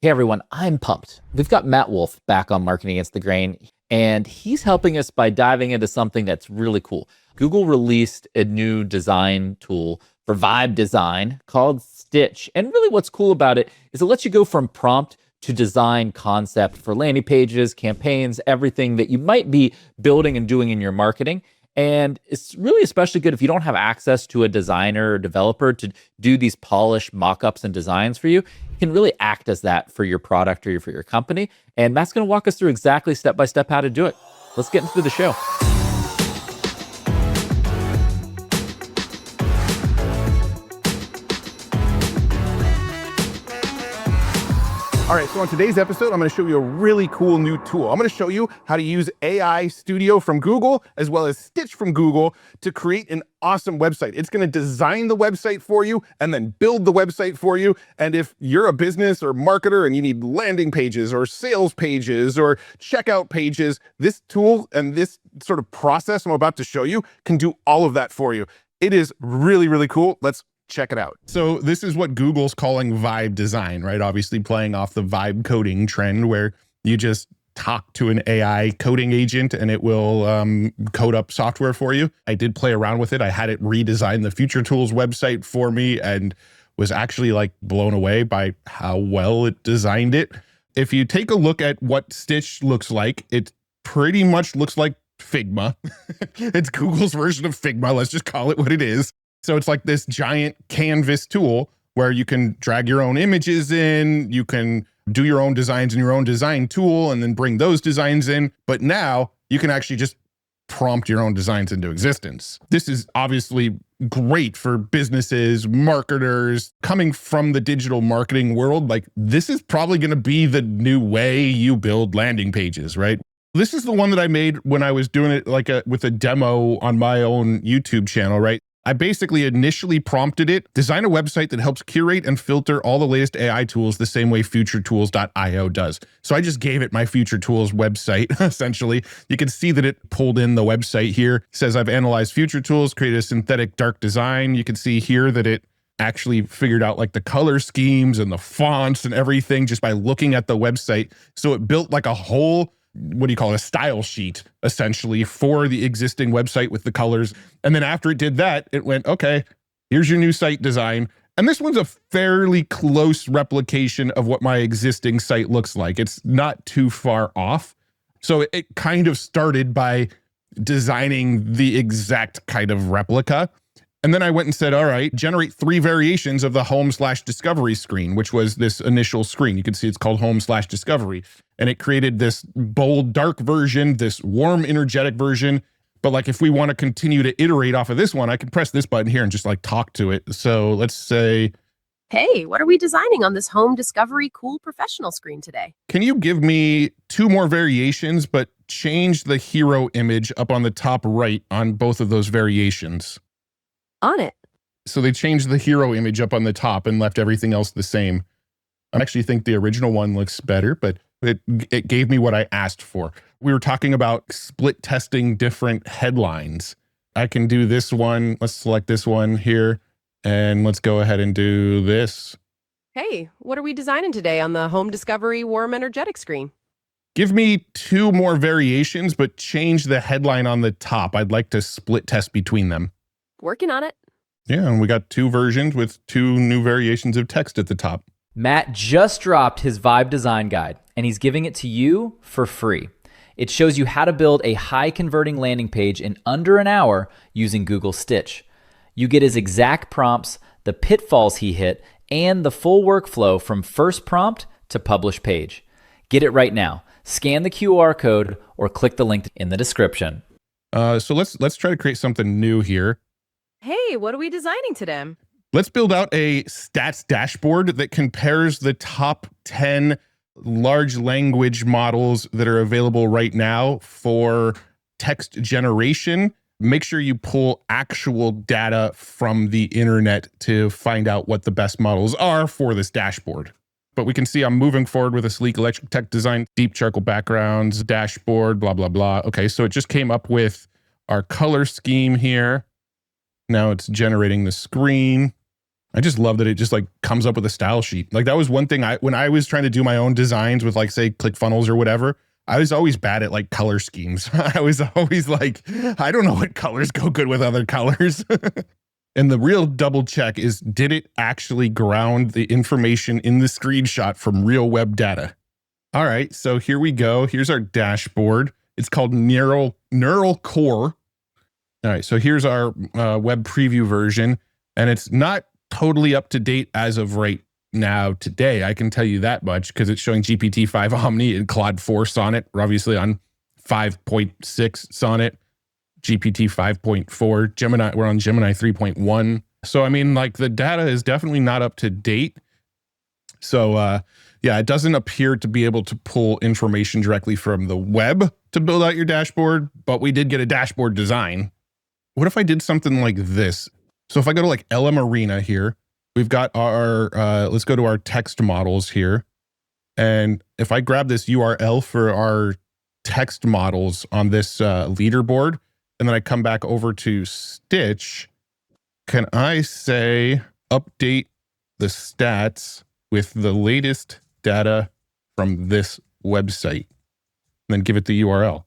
Hey everyone, I'm pumped. We've got Matt Wolf back on Marketing Against the Grain, and he's helping us by diving into something that's really cool. Google released a new design tool for vibe design called Stitch. And really what's cool about it is it lets you go from prompt to design concept for landing pages, campaigns, everything that you might be building and doing in your marketing. And it's really especially good if you don't have access to a designer or developer to do these polished mock-ups and designs for you. It can really act as that for your product or for your company. And Matt's going to walk us through exactly step-by-step how to do it. Let's get into the show. All right, so on today's episode, I'm going to show you a really cool new tool. I'm going to show you how to use AI Studio from Google, as well as Stitch from Google, to create an awesome website. It's going to design the website for you and then build the website for you. And if you're a business or marketer and you need landing pages or sales pages or checkout pages, this tool and this sort of process I'm about to show you can do all of that for you. It is really, really cool. Let's check it out. So this is what Google's calling vibe design, right? Obviously playing off the vibe coding trend where you just talk to an AI coding agent and it will code up software for you. I did play around with it. I had it redesign the Future Tools website for me and was actually like blown away by how well it designed it. If you take a look at what Stitch looks like, it pretty much looks like Figma. It's Google's version of Figma. Let's just call it what it is. So it's like this giant canvas tool where you can drag your own images in, you can do your own designs in your own design tool and then bring those designs in. But now you can actually just prompt your own designs into existence. This is obviously great for businesses, marketers, coming from the digital marketing world. Like this is probably going to be the new way you build landing pages, right? This is the one that I made when I was doing it like with a demo on my own YouTube channel, right? I basically initially prompted it, design a website that helps curate and filter all the latest AI tools the same way futuretools.io does. So I just gave it my Future Tools website, essentially. You can see that it pulled in the website here. It says I've analyzed Future Tools, created a synthetic dark design. You can see here that it actually figured out like the color schemes and the fonts and everything just by looking at the website. So it built like a whole, what do you call it, a style sheet, essentially, for the existing website with the colors. And then after it did that, it went, okay, here's your new site design. And this one's a fairly close replication of what my existing site looks like. It's not too far off. So it kind of started by designing the exact kind of replica. And then I went and said, all right, generate 3 variations of the home/discovery screen, which was this initial screen. You can see it's called home/discovery. And it created this bold, dark version, this warm, energetic version. But like, if we want to continue to iterate off of this one, I can press this button here and just like talk to it. So let's say, hey, what are we designing on this home discovery cool professional screen today? can you give me 2 more variations, but change the hero image up on the top right on both of those variations? On it. So they changed the hero image up on the top and left everything else the same. I actually think the original one looks better, but it gave me what I asked for. We were talking about split testing different headlines. I can do this one. Let's select this one here and let's go ahead and do this. Hey, what are we designing today on the home discovery warm energetic screen? Give me 2 more variations, but change the headline on the top. I'd like to split test between them. Working on it. Yeah, and we got 2 versions with 2 new variations of text at the top. Matt just dropped his Vibe Design Guide, and he's giving it to you for free. It shows you how to build a high-converting landing page in under an hour using Google Stitch. You get his exact prompts, the pitfalls he hit, and the full workflow from first prompt to publish page. Get it right now. Scan the QR code or click the link in the description. So let's try to create something new here. Hey, what are we designing today? Let's build out a stats dashboard that compares the top 10 large language models that are available right now for text generation. Make sure you pull actual data from the internet to find out what the best models are for this dashboard. But we can see I'm moving forward with a sleek electric tech design, deep charcoal backgrounds, dashboard, blah, blah, blah. Okay, so it just came up with our color scheme here. Now it's generating the screen. I just love that it just like comes up with a style sheet. Like that was one thing when I was trying to do my own designs with like, say, ClickFunnels or whatever, I was always bad at like color schemes. I was always like, I don't know what colors go good with other colors. And the real double check is, did it actually ground the information in the screenshot from real web data? All right, so here we go. Here's our dashboard. It's called Neural Core. All right, so here's our web preview version, and it's not totally up to date as of right now today. I can tell you that much because it's showing GPT-5 Omni and Claude 4 Sonnet. We're obviously on 5.6 Sonnet, GPT 5.4, Gemini, we're on Gemini 3.1. So, I mean, like the data is definitely not up to date. So, yeah, it doesn't appear to be able to pull information directly from the web to build out your dashboard, but we did get a dashboard design. What if I did something like this? So if I go to like LM Arena here, we've got our, let's go to our text models here. And if I grab this URL for our text models on this leaderboard, and then I come back over to Stitch, can I say update the stats with the latest data from this website, and then give it the URL?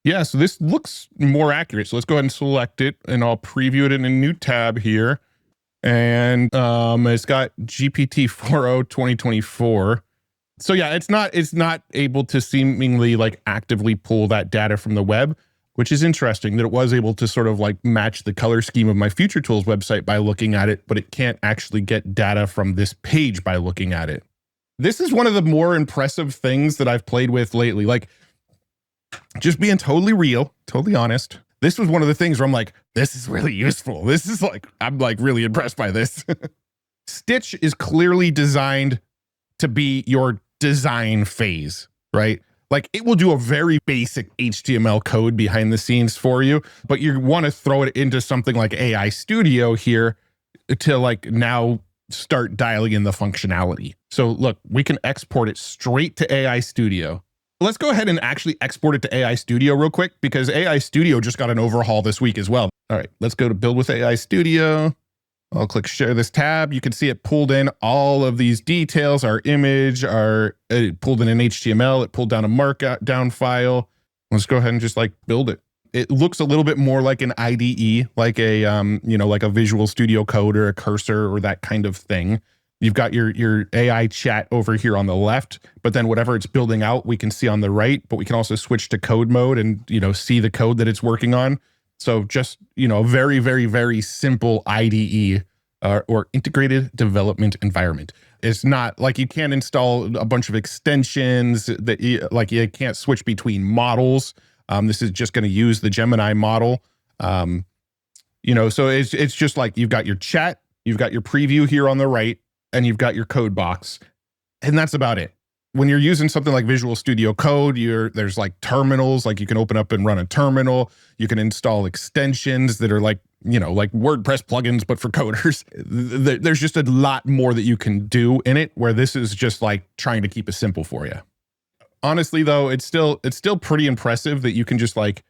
Yeah, so this looks more accurate. So let's go ahead and select it, and I'll preview it in a new tab here. And it's got GPT-4o 2024. So yeah, it's not able to seemingly like actively pull that data from the web, which is interesting that it was able to sort of like match the color scheme of my Future Tools website by looking at it, but it can't actually get data from this page by looking at it. This is one of the more impressive things that I've played with lately. Like, just being totally real, totally honest. This was one of the things where I'm like, this is really useful. This is like, I'm like really impressed by this. Stitch is clearly designed to be your design phase, right? Like it will do a very basic HTML code behind the scenes for you, but you want to throw it into something like AI Studio here to like now start dialing in the functionality. So look, we can export it straight to AI Studio. Let's go ahead and actually export it to AI Studio real quick, because AI Studio just got an overhaul this week as well. All right, let's go to Build with AI Studio. I'll click Share this tab. You can see it pulled in all of these details. Our image, it pulled in an HTML. It pulled down a markdown file. Let's go ahead and just like build it. It looks a little bit more like an IDE, like a like a Visual Studio Code or a Cursor or that kind of thing. You've got your AI chat over here on the left, but then whatever it's building out, we can see on the right, but we can also switch to code mode and, see the code that it's working on. So just, a very, very, very simple IDE or integrated development environment. It's not like you can't install a bunch of extensions that you can't switch between models. This is just going to use the Gemini model. So it's just like you've got your chat, you've got your preview here on the right, and you've got your code box, and that's about it. When you're using something like Visual Studio Code, there's like terminals, like you can open up and run a terminal. You can install extensions that are like WordPress plugins, but for coders. There's just a lot more that you can do in it, where this is just like trying to keep it simple for you. Honestly, though, it's still pretty impressive that you can just like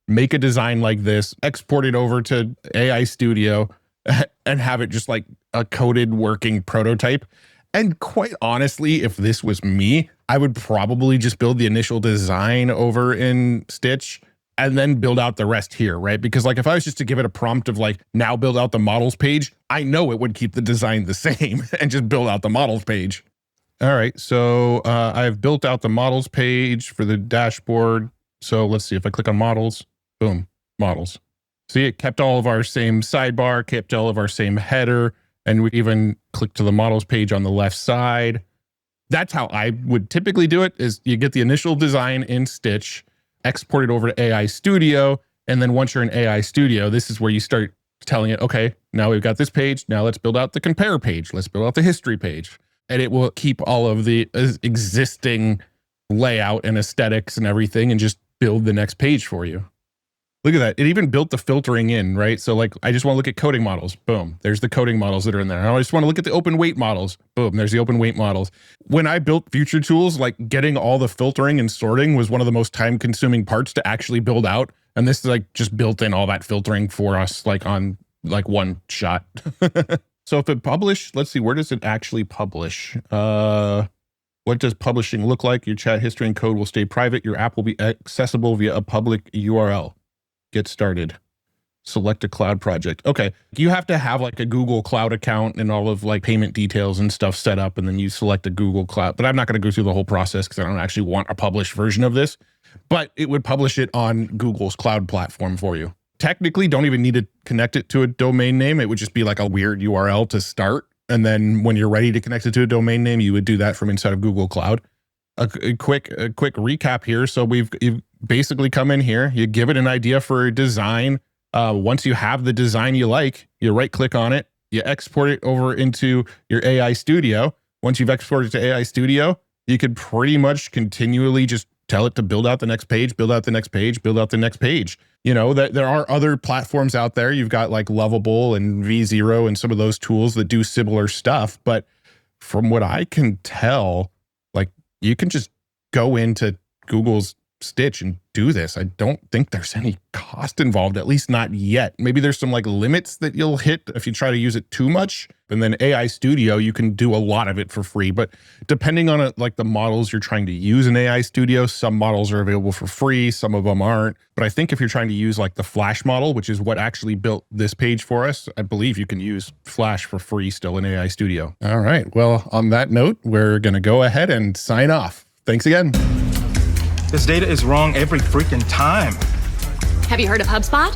make a design like this, export it over to AI Studio, and have it just like a coded working prototype. And quite honestly, if this was me, I would probably just build the initial design over in Stitch and then build out the rest here, right? Because like if I was just to give it a prompt of like, now build out the models page, I know it would keep the design the same and just build out the models page. All right, so I've built out the models page for the dashboard. So let's see, if I click on models, boom, models. See, it kept all of our same sidebar, kept all of our same header, and we even click to the models page on the left side. That's how I would typically do it, is you get the initial design in Stitch, export it over to AI Studio, and then once you're in AI Studio, this is where you start telling it, okay, now we've got this page, now let's build out the compare page, let's build out the history page. And it will keep all of the existing layout and aesthetics and everything and just build the next page for you. Look at that. It even built the filtering in, right? So like, I just want to look at coding models. Boom. There's the coding models that are in there. I just want to look at the open weight models. Boom. There's the open weight models. When I built Future Tools, like getting all the filtering and sorting was one of the most time consuming parts to actually build out. And this is like just built in all that filtering for us, like on like one shot. So if it publish, let's see, where does it actually publish? What does publishing look like? Your chat history and code will stay private. Your app will be accessible via a public URL. Get started. Select a cloud project. Okay, you have to have like a Google Cloud account and all of like payment details and stuff set up, and then you select a Google Cloud. But I'm not going to go through the whole process because I don't actually want a published version of this, but it would publish it on Google's cloud platform for you. Technically, don't even need to connect it to a domain name. It would just be like a weird URL to start. And then when you're ready to connect it to a domain name, you would do that from inside of Google Cloud. A quick recap here. So you've basically come in here, you give it an idea for a design. Once you have the design you like, you right click on it, you export it over into your AI Studio. Once you've exported to AI Studio, you could pretty much continually just tell it to build out the next page, build out the next page, build out the next page. You know, that there are other platforms out there. You've got like Lovable and V0 and some of those tools that do similar stuff. But from what I can tell, like you can just go into Google's Stitch and do this. I don't think there's any cost involved, at least not yet. Maybe there's some like limits that you'll hit if you try to use it too much. And then AI Studio, you can do a lot of it for free, but depending on like the models you're trying to use in AI Studio, some models are available for free, some of them aren't. But I think if you're trying to use like the Flash model, which is what actually built this page for us, I believe you can use Flash for free still in AI Studio. All right, well, on that note, we're gonna go ahead and sign off. Thanks again. This data is wrong every freaking time. Have you heard of HubSpot?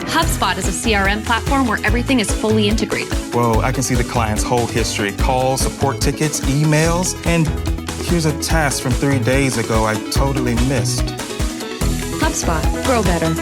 HubSpot is a CRM platform where everything is fully integrated. Whoa, I can see the client's whole history, calls, support tickets, emails, and here's a task from 3 days ago I totally missed. HubSpot. Grow better.